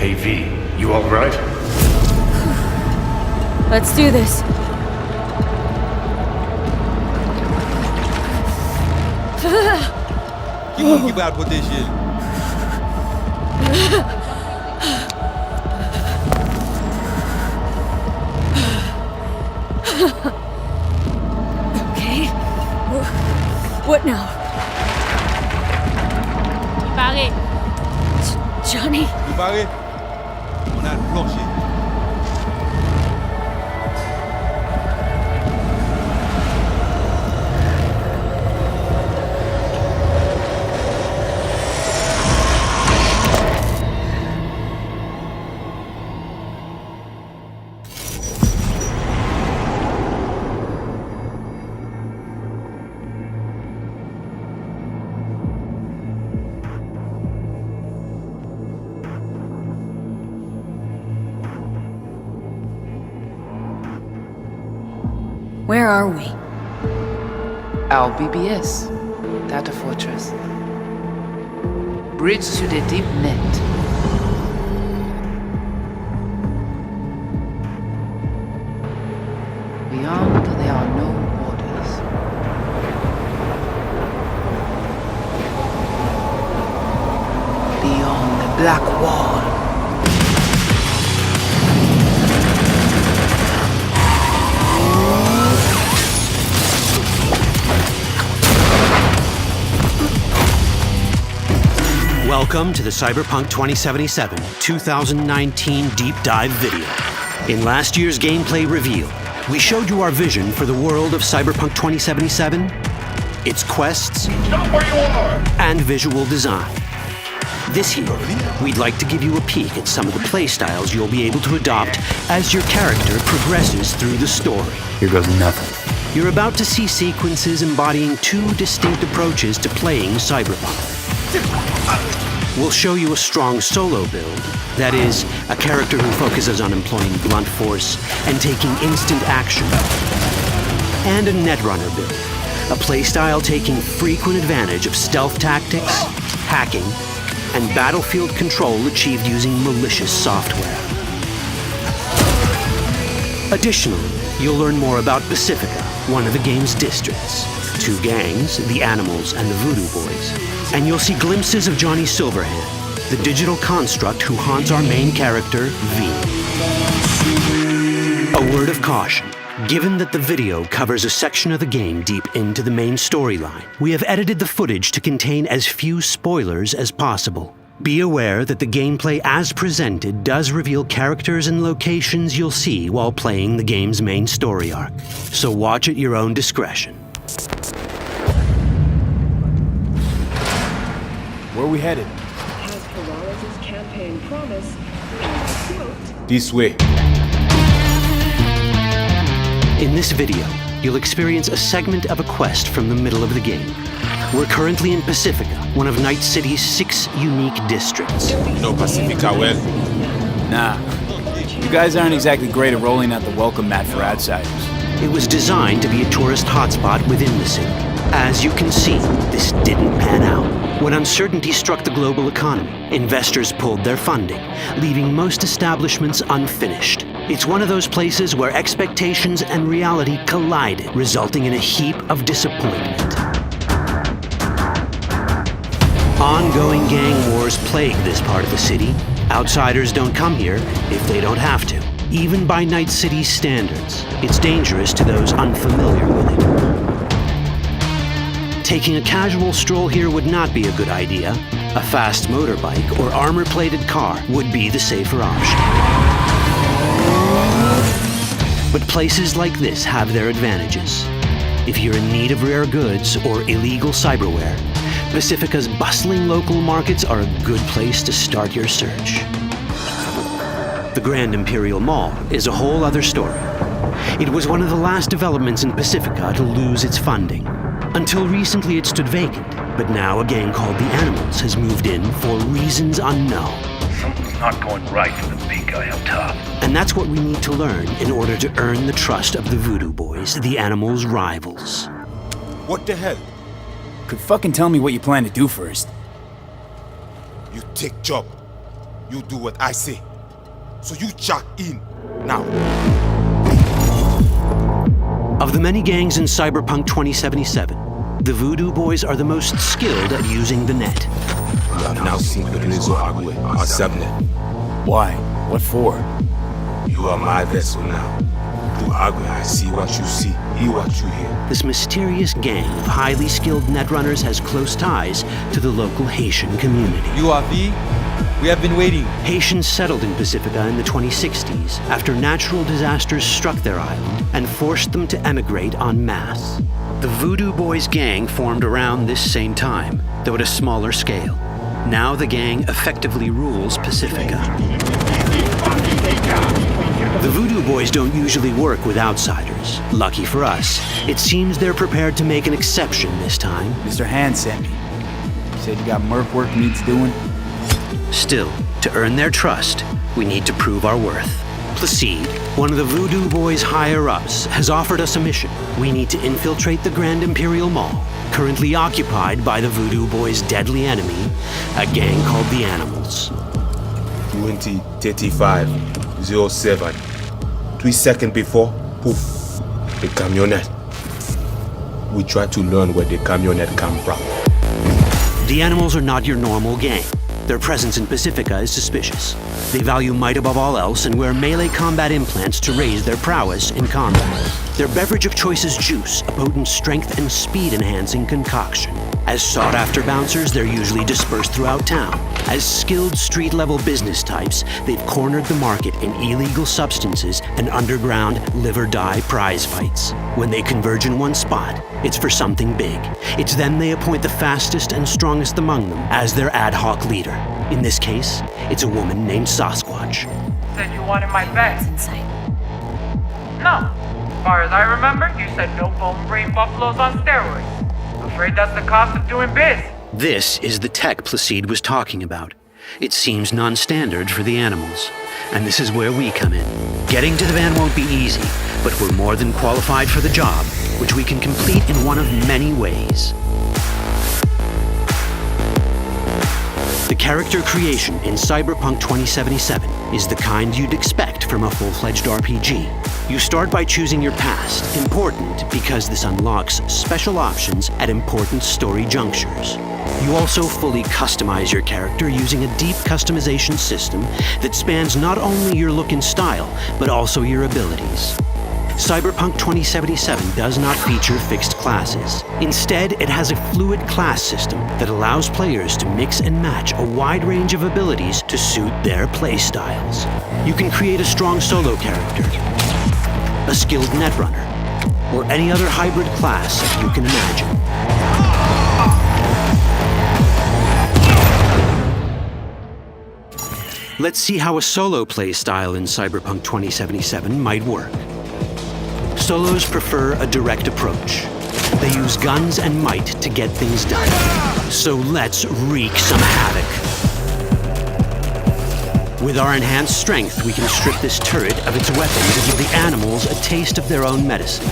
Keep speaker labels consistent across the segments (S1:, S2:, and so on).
S1: Hey V, you alright?
S2: Let's do this.
S3: Kim kibar bu değil.
S2: Okay. What now?
S4: Pare.
S2: Johnny?
S3: Préparé. On a plongé.
S2: Where are we?
S5: Our BBS, Data Fortress. Bridge to the deep net. Beyond, there are no borders. Beyond the black wall.
S6: Welcome to the Cyberpunk 2077 2019 Deep Dive video. In last year's gameplay reveal, we showed you our vision for the world of Cyberpunk 2077, its quests,
S1: Stop where you are!
S6: and visual design. This year, we'd like to give you a peek at some of the playstyles you'll be able to adopt as your character progresses through the story.
S7: Here goes nothing.
S6: You're about to see sequences embodying two distinct approaches to playing Cyberpunk. We'll show you a strong solo build, that is, a character who focuses on employing blunt force and taking instant action, and a netrunner build, a playstyle taking frequent advantage of stealth tactics, hacking, and battlefield control achieved using malicious software. Additionally, you'll learn more about Pacifica, one of the game's districts, two gangs, the Animals and the Voodoo Boys, and you'll see glimpses of Johnny Silverhand, the digital construct who haunts our main character, V. A word of caution. Given that the video covers a section of the game deep into the main storyline, we have edited the footage to contain as few spoilers as possible. Be aware that the gameplay as presented does reveal characters and locations you'll see while playing the game's main story arc, so watch at your own discretion.
S7: Where are we headed?
S8: As Peralez's campaign promised, quote,
S7: This way.
S6: In this video, you'll experience a segment of a quest from the middle of the game. We're currently in Pacifica, one of Night City's 6 unique districts.
S3: You know Pacifica well.
S7: Nah. You guys aren't exactly great at rolling out the welcome mat for outsiders.
S6: It was designed to be a tourist hotspot within the city. As you can see, this didn't pan out. When uncertainty struck the global economy, investors pulled their funding, leaving most establishments unfinished. It's one of those places where expectations and reality collided, resulting in a heap of disappointment. Ongoing gang wars plague this part of the city. Outsiders don't come here if they don't have to. Even by Night City's standards, it's dangerous to those unfamiliar with it. Taking a casual stroll here would not be a good idea. A fast motorbike or armor-plated car would be the safer option. But places like this have their advantages. If you're in need of rare goods or illegal cyberware, Pacifica's bustling local markets are a good place to start your search. The Grand Imperial Mall is a whole other story. It was one of the last developments in Pacifica to lose its funding. Until recently it stood vacant, but now a gang called the Animals has moved in for reasons unknown.
S1: Something's not going right for the big guy up top.
S6: And that's what we need to learn in order to earn the trust of the Voodoo Boys, the Animals' rivals.
S3: What the hell?
S7: Could fucking tell me what you plan to do first.
S3: You take job. You do what I say. So you chuck in now.
S6: Of the many gangs in Cyberpunk 2077, the Voodoo Boys are the most skilled at using the net.
S3: You have now seen the Rezo Agwe, our subnet.
S7: Why? What for?
S3: You are my vessel now. Through Agwe, I see what you see, hear what you hear.
S6: This mysterious gang of highly skilled netrunners has close ties to the local Haitian community.
S3: You are V. We have been waiting.
S6: Haitians settled in Pacifica in the 2060s after natural disasters struck their island and forced them to emigrate en masse. The Voodoo Boys gang formed around this same time, though at a smaller scale. Now the gang effectively rules Pacifica. The Voodoo Boys don't usually work with outsiders. Lucky for us, it seems they're prepared to make an exception this time.
S7: Mr. Hand sent me. He said you got merc work needs doing.
S6: Still, to earn their trust, we need to prove our worth. Placide, one of the Voodoo Boys' higher-ups, has offered us a mission. We need to infiltrate the Grand Imperial Mall, currently occupied by the Voodoo Boys' deadly enemy, a gang called the Animals.
S3: 20:35:07. 3 seconds before, poof, the camionette. We try to learn where the camionette come from.
S6: The Animals are not your normal gang. Their presence in Pacifica is suspicious. They value might above all else and wear melee combat implants to raise their prowess in combat. Their beverage of choice is juice, a potent strength and speed-enhancing concoction. As sought-after bouncers, they're usually dispersed throughout town. As skilled street-level business types, they've cornered the market in illegal substances and underground live-or-die prize fights. When they converge in one spot, it's for something big. It's then they appoint the fastest and strongest among them as their ad hoc leader. In this case, it's a woman named Sasquatch.
S4: Said you wanted my bag.
S2: Inside.
S4: No. As far as I remember, you said no bone brain buffaloes on steroids. Afraid that's the cost of doing biz.
S6: This is the tech Placide was talking about. It seems non-standard for the Animals. And this is where we come in. Getting to the van won't be easy, but we're more than qualified for the job, which we can complete in one of many ways. The character creation in Cyberpunk 2077 is the kind you'd expect from a full-fledged RPG. You start by choosing your past, important because this unlocks special options at important story junctures. You also fully customize your character using a deep customization system that spans not only your look and style, but also your abilities. Cyberpunk 2077 does not feature fixed classes. Instead, it has a fluid class system that allows players to mix and match a wide range of abilities to suit their playstyles. You can create a strong solo character, a skilled netrunner, or any other hybrid class you can imagine. Let's see how a solo playstyle in Cyberpunk 2077 might work. Solos prefer a direct approach. They use guns and might to get things done. So let's wreak some havoc. With our enhanced strength, we can strip this turret of its weapons and give the Animals a taste of their own medicine.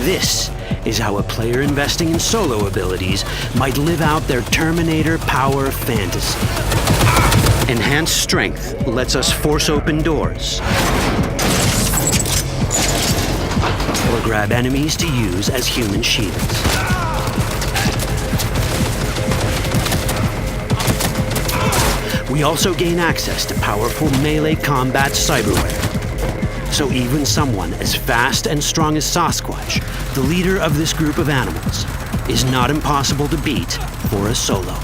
S6: This is how a player investing in solo abilities might live out their Terminator power fantasy. Enhanced strength lets us force open doors, or grab enemies to use as human shields. We also gain access to powerful melee combat cyberware. So even someone as fast and strong as Sasquatch, the leader of this group of animals, is not impossible to beat for a solo.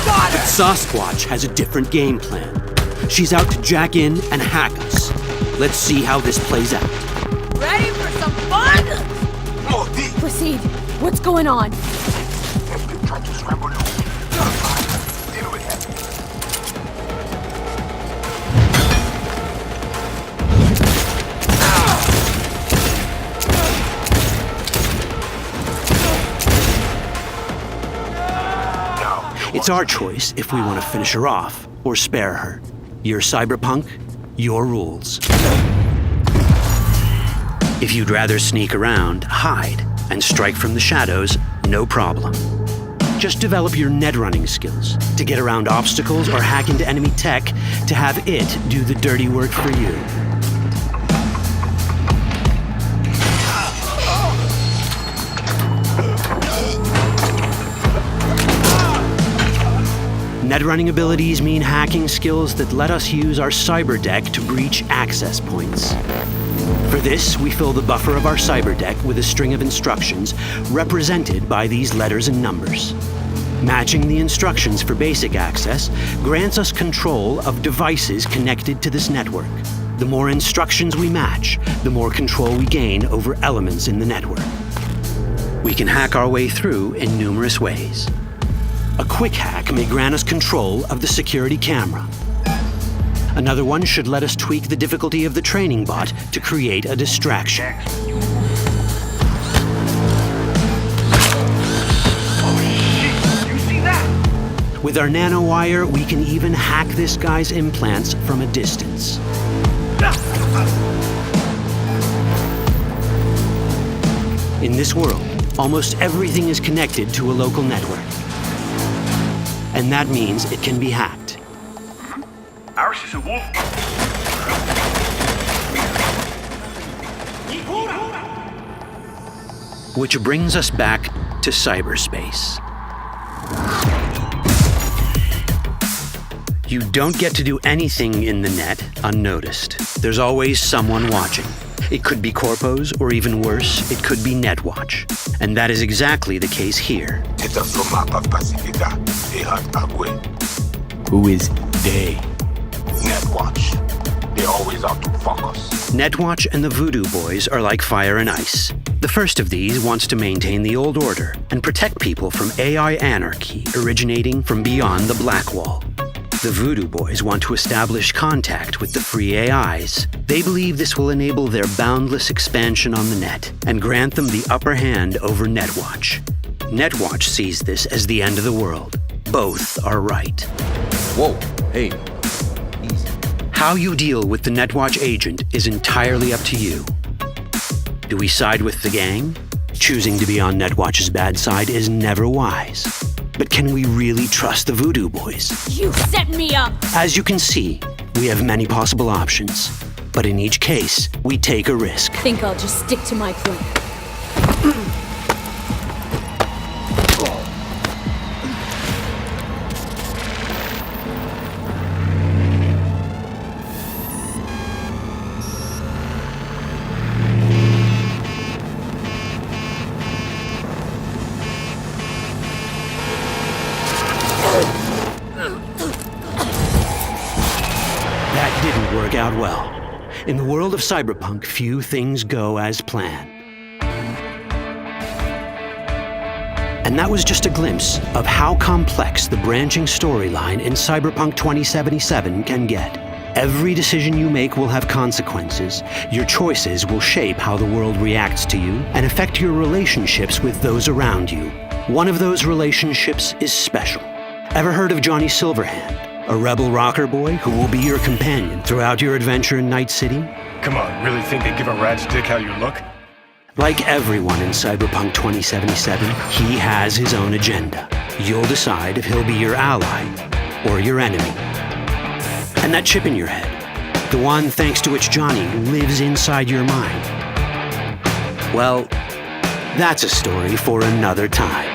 S6: But Sasquatch has a different game plan. She's out to jack in and hack us. Let's see how this plays out.
S2: Ready for some fun? Proceed. What's going on?
S1: Try to scramble you. Deal with it.
S6: It's our choice if we want to finish her off or spare her. You're Cyberpunk, your rules. If you'd rather sneak around, hide, and strike from the shadows, no problem. Just develop your net running skills to get around obstacles or hack into enemy tech to have it do the dirty work for you. Net running abilities mean hacking skills that let us use our cyber deck to breach access points. For this, we fill the buffer of our cyber deck with a string of instructions represented by these letters and numbers. Matching the instructions for basic access grants us control of devices connected to this network. The more instructions we match, the more control we gain over elements in the network. We can hack our way through in numerous ways. A quick hack may grant us control of the security camera. Another one should let us tweak the difficulty of the training bot to create a distraction. With our nanowire, we can even hack this guy's implants from a distance. In this world, almost everything is connected to a local network. And that means it can be hacked.
S1: Ours is a wolf.
S6: Which brings us back to cyberspace. You don't get to do anything in the net unnoticed. There's always someone watching. It could be corpos, or even worse, it could be Netwatch. And that is exactly the case here.
S3: Who is they?
S1: Netwatch. They're always out to fuck us.
S6: Netwatch and the Voodoo Boys are like fire and ice. The first of these wants to maintain the old order and protect people from AI anarchy originating from beyond the Black Wall. The Voodoo Boys want to establish contact with the free AIs. They believe this will enable their boundless expansion on the net and grant them the upper hand over Netwatch. Netwatch sees this as the end of the world. Both are right.
S3: Whoa, hey. Easy.
S6: How you deal with the Netwatch agent is entirely up to you. Do we side with the gang? Choosing to be on Netwatch's bad side is never wise. But can we really trust the Voodoo Boys?
S2: You set me up!
S6: As you can see, we have many possible options. But in each case, we take a risk.
S2: Think I'll just stick to my plan.
S6: That didn't work out well. In the world of Cyberpunk, few things go as planned. And that was just a glimpse of how complex the branching storyline in Cyberpunk 2077 can get. Every decision you make will have consequences. Your choices will shape how the world reacts to you and affect your relationships with those around you. One of those relationships is special. Ever heard of Johnny Silverhand? A rebel rocker boy who will be your companion throughout your adventure in Night City?
S9: Come on, really think they give a rat's dick how you look?
S6: Like everyone in Cyberpunk 2077, he has his own agenda. You'll decide if he'll be your ally or your enemy. And that chip in your head, the one thanks to which Johnny lives inside your mind, well, that's a story for another time.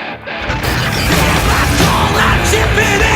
S6: All that chip in it!